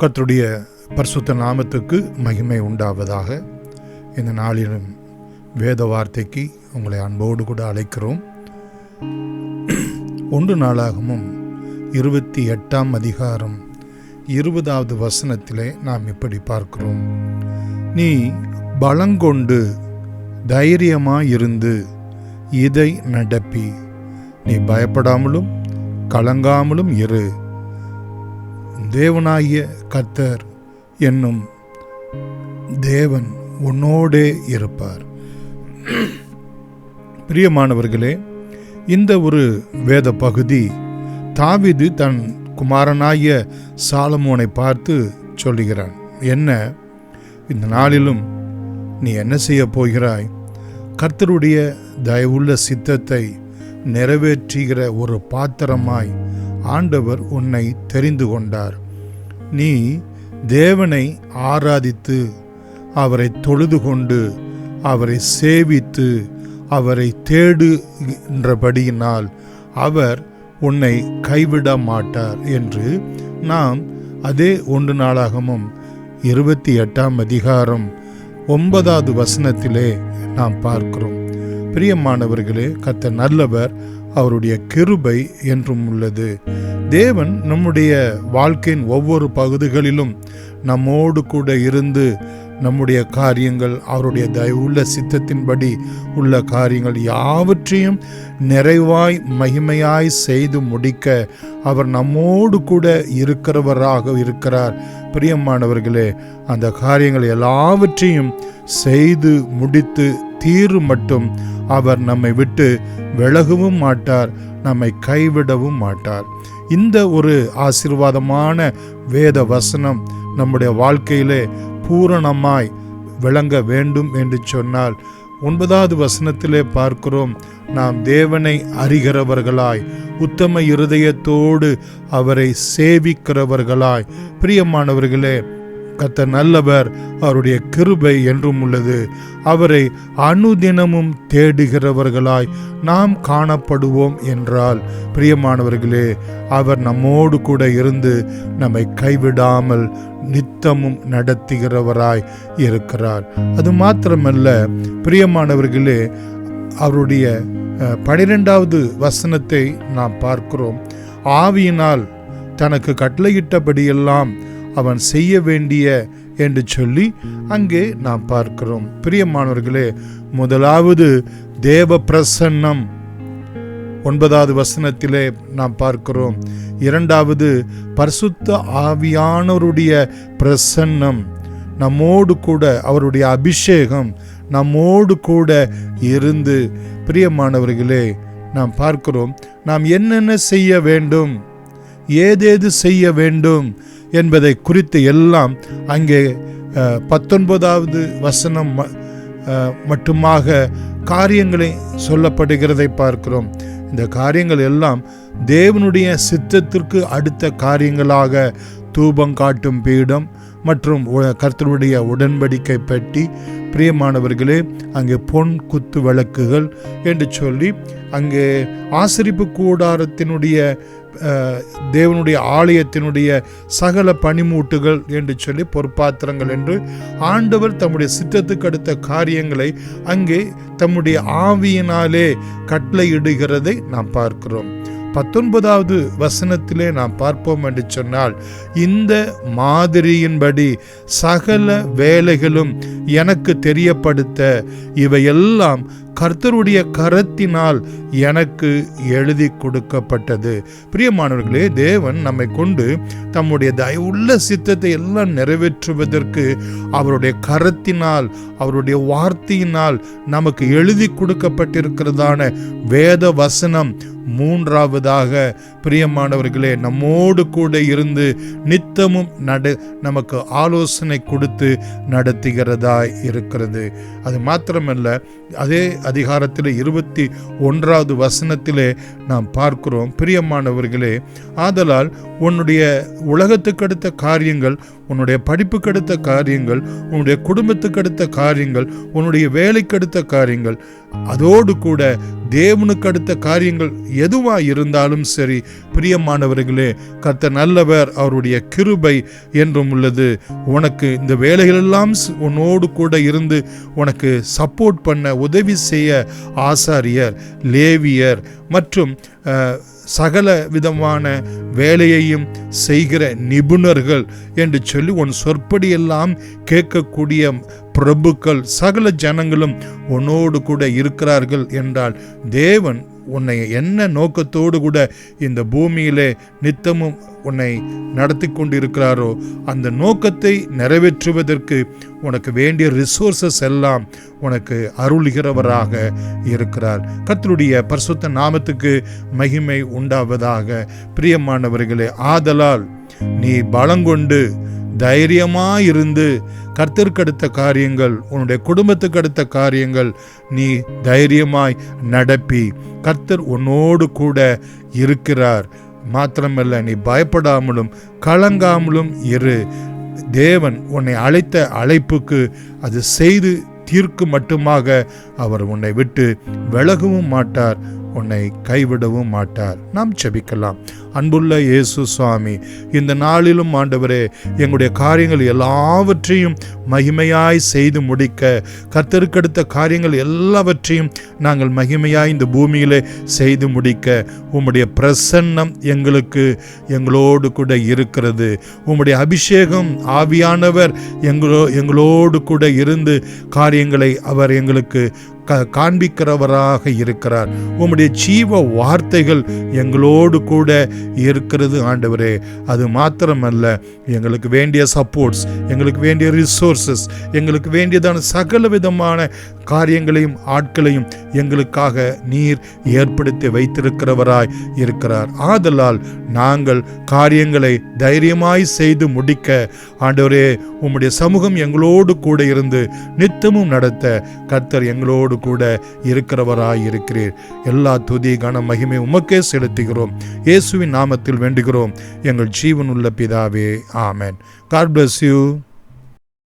கர்த்தருடைய பரிசுத்த நாமத்துக்கு மகிமை உண்டாவதாக. இந்த நாளிலும் வேத வார்த்தைக்கு உங்களை அன்போடு கூட அழைக்கிறோம். 1 நாளாகமும் 28ஆம் அதிகாரம் 20வது வசனத்திலே நாம் இப்படி பார்க்கிறோம். நீ பலங்கொண்டு தைரியமாயிருந்து இதை நடப்பி, நீ பயப்படாமலும் கலங்காமலும் இரு. தேவனாகிய கர்த்தர் என்னும் தேவன் உன்னோடே இருப்பார். பிரியமானவர்களே, இந்த ஒரு வேத பகுதி தாவீது தன் குமாரனாகிய சாலமோனை பார்த்து சொல்லுகிறான். என்ன, இந்த நாளிலும் நீ என்ன செய்ய போகிறாய்? கர்த்தருடைய தயவுள்ள சித்தத்தை நிறைவேற்றுகிற ஒரு பாத்திரமாய் ஆண்டவர் உன்னை தெரிந்து கொண்டார். நீ தேவனை ஆராதித்து அவரை தொழுது கொண்டு அவரை சேவித்து அவரை தேடுகின்றபடியினால் அவர் உன்னை கைவிட மாட்டார் என்று நாம் அதே 1 நாளாகமும் 28ஆம் அதிகாரம் 9வது வசனத்திலே நாம் பார்க்கிறோம். பிரியமானவர்களே, கர்த்தர் நல்லவர், அவருடைய கிருபை என்றும் உள்ளது. தேவன் நம்முடைய வாழ்க்கையின் ஒவ்வொரு பகுதிகளிலும் நம்மோடு கூட இருந்து நம்முடைய காரியங்கள், அவருடைய தயவுள்ள சித்தத்தின்படி உள்ள காரியங்கள் யாவற்றையும் நிறைவாய் மகிமையாய் செய்து முடிக்க அவர் நம்மோடு கூட இருக்கிறவராக இருக்கிறார். பிரியமானவர்களே, அந்த காரியங்கள் எல்லாவற்றையும் செய்து முடித்து தீரு மட்டும் அவர் நம்மை விட்டு விலகவும் மாட்டார், நம்மை கைவிடவும் மாட்டார். இந்த ஒரு ஆசீர்வாதமான வேத வசனம் நம்முடைய வாழ்க்கையிலே பூரணமாய் விளங்க வேண்டும் என்று சொன்னால் 9வது வசனத்திலே பார்க்கிறோம். நாம் தேவனை அறிகிறவர்களாய், உத்தம இருதயத்தோடு அவரை சேவிக்கிறவர்களாய். பிரியமானவர்களே, கர்த்தர் நல்லவர், அவருடைய கிருபை என்றும் உள்ளது. அவரை அனுதினமும் தேடுகிறவர்களாய் நாம் காணப்படுவோம் என்றால், பிரியமானவர்களே, அவர் நம்மோடு கூட இருந்து நம்மை கைவிடாமல் நித்தமும் நடத்துகிறவராய் இருக்கிறார். அது மாத்திரமல்ல, பிரியமானவர்களே, அவருடைய 12வது வசனத்தை நாம் பார்க்கிறோம். ஆவியினால் தனக்கு கட்டளையிட்டபடியெல்லாம் அவன் செய்ய வேண்டிய என்று சொல்லி அங்கே நாம் பார்க்கிறோம். பிரியமானவர்களே, முதலாவது தேவ பிரசன்னம் 9வது வசனத்திலே நாம் பார்க்கிறோம். 2வது பரிசுத்த ஆவியானவருடைய பிரசன்னம் நம்மோடு கூட, அவருடைய அபிஷேகம் நம்மோடு கூட இருந்து. பிரியமானவர்களே, நாம் பார்க்கிறோம், நாம் என்னென்ன செய்ய வேண்டும், ஏதேது செய்ய வேண்டும் என்பதை குறித்து எல்லாம் அங்கே 19வது வசனம் மட்டுமாக காரியங்களை சொல்லப்படுகிறதை பார்க்கிறோம். இந்த காரியங்கள் எல்லாம் தேவனுடைய சித்தத்திற்கு அடுத்த காரியங்களாக தூபம் காட்டும் பீடம் மற்றும் கர்த்தருடைய உடன்படிக்கை பெட்டி, பிரியமானவர்களே, அங்கே பொன் குத்து விளக்குகள் என்று சொல்லி அங்கே ஆசரிப்பு கூடாரத்தினுடைய தேவனுடைய ஆலயத்தினுடைய சகல பனிமூட்டுகள் என்று சொல்லி பொற்பாத்திரங்கள் என்று ஆண்டவர் தம்முடைய சித்தத்துக்கு அடுத்த காரியங்களை அங்கே தம்முடைய ஆவியினாலே கட்டளையிடுகிறதை நாம் பார்க்கிறோம். 19வது வசனத்திலே நாம் பார்ப்போம் என்று சொன்னால், இந்த மாதிரியின்படி சகல வேலைகளும் எனக்கு தெரியப்படுத்த இவையெல்லாம் கர்த்தருடைய கரத்தினால் எனக்கு எழுதி கொடுக்கப்பட்டது. பிரியமானவர்களே, தேவன் நம்மை கொண்டு தம்முடைய தயவுள்ள சித்தத்தை எல்லாம் நிறைவேற்றுவதற்கு அவருடைய கரத்தினால், அவருடைய வார்த்தையினால் நமக்கு எழுதி கொடுக்கப்பட்டிருக்கிறதான வேத வசனம் 3வதாக, பிரியமானவர்களே, நம்மோடு கூட இருந்து நித்தமும் நமக்கு ஆலோசனை கொடுத்து நடத்துகிறதாய் இருக்கிறது. அது மாத்திரமல்ல, அதே அதிகாரத்திலே 21வது வசனத்திலே நாம் பார்க்கிறோம். பிரியமானவர்களே, ஆதலால் உன்னுடைய உலகத்துக்கு அடுத்த காரியங்கள், உன்னுடைய படிப்புக்கு அடுத்த காரியங்கள், உன்னுடைய குடும்பத்துக்கு அடுத்த காரியங்கள், உன்னுடைய வேலைக்கு அடுத்த காரியங்கள், அதோடு கூட தேவனுக்கு அடுத்த காரியங்கள் எதுவாக இருந்தாலும் சரி, பிரியமானவர்களே, கர்த்தர் நல்லவர், அவருடைய கிருபை என்றும் உள்ளது. உனக்கு இந்த வேலைகளெல்லாம் உன்னோடு கூட இருந்து உனக்கு சப்போர்ட் பண்ண, உதவி செய்ய ஆசாரியர், லேவியர் மற்றும் சகல விதமான வேலையையும் செய்கிற நிபுணர்கள் என்று சொல்லி உன் சொற்படியெல்லாம் கேட்கக்கூடிய பிரபுக்கள், சகல ஜனங்களும் உன்னோடு கூட இருக்கிறார்கள் என்றால், தேவன் உன்னை என்ன நோக்கத்தோடு கூட இந்த பூமியிலே நித்தமும் உன்னை நடத்தி கொண்டிருக்கிறாரோ அந்த நோக்கத்தை நிறைவேற்றுவதற்கு உனக்கு வேண்டிய ரிசோர்சஸ் எல்லாம் உனக்கு அருளுகிறவராக இருக்கிறார். கர்த்தருடைய பரிசுத்த நாமத்துக்கு மகிமை உண்டாவதாக. பிரியமானவர்களே, ஆதலால் நீ பலங்கொண்டு தைரியமாயிருந்து கர்த்தருக்கு அடுத்த காரியங்கள், உன்னுடைய குடும்பத்துக்கு அடுத்த காரியங்கள் நீ தைரியமாய் நடப்பி, கர்த்தர் உன்னோடு கூட இருக்கிறார். மாத்திரமல்ல, நீ பயப்படாமலும் கலங்காமலும் இரு. தேவன் உன்னை அழைத்த அழைப்புக்கு அது செய்து தீர்க்கும் மட்டுமாக அவர் உன்னை விட்டு விலகவும் மாட்டார், உன்னை கைவிடவும் மாட்டார். நாம் ஜெபிக்கலாம். அன்புள்ள இயேசு சுவாமி, இந்த நாளிலும் ஆண்டவரே, எங்களுடைய காரியங்கள் எல்லாவற்றையும் மகிமையாய் செய்து முடிக்க, கர்த்தருக்கடுத்த காரியங்கள் எல்லாவற்றையும் நாங்கள் மகிமையாய் இந்த பூமியிலே செய்து முடிக்க உம்முடைய பிரசன்னம் எங்களோடு கூட இருக்கிறது. உம்முடைய அபிஷேகம், ஆவியானவர் எங்களோடு கூட இருந்து காரியங்களை அவர் எங்களுக்கு காண்பிக்கிறவராக இருக்கிறார். உம்முடைய ஜீவ வார்த்தைகள் எங்களோடு கூட இருக்கிறது ஆண்டவரே. அது மாத்திரமல்ல, எங்களுக்கு வேண்டிய சப்போர்ட்ஸ், எங்களுக்கு வேண்டிய ரிசோர்சஸ், எங்களுக்கு வேண்டியதான சகல விதமான காரியங்களையும் ஆட்களையும் எங்களுக்காக நீர் ஏற்படுத்தி வைத்திருக்கிறவராய் இருக்கிறார். ஆதலால் நாங்கள் காரியங்களை தைரியமாய் செய்து முடிக்க ஆண்டவரே, உம்முடைய சமூகம் எங்களோடு கூட இருந்து நித்தமும் நடத்த கர்த்தர் எங்களோடு கூட இருக்கிறவராய் இருக்கிறீர். எல்லா துதி கன மகிமை உமக்கே செலுத்துகிறோம். இயேசுவின் நாமத்தில் வேண்டுகிறோம் எங்கள் ஜீவனுள்ள பிதாவே, ஆமென். God bless you.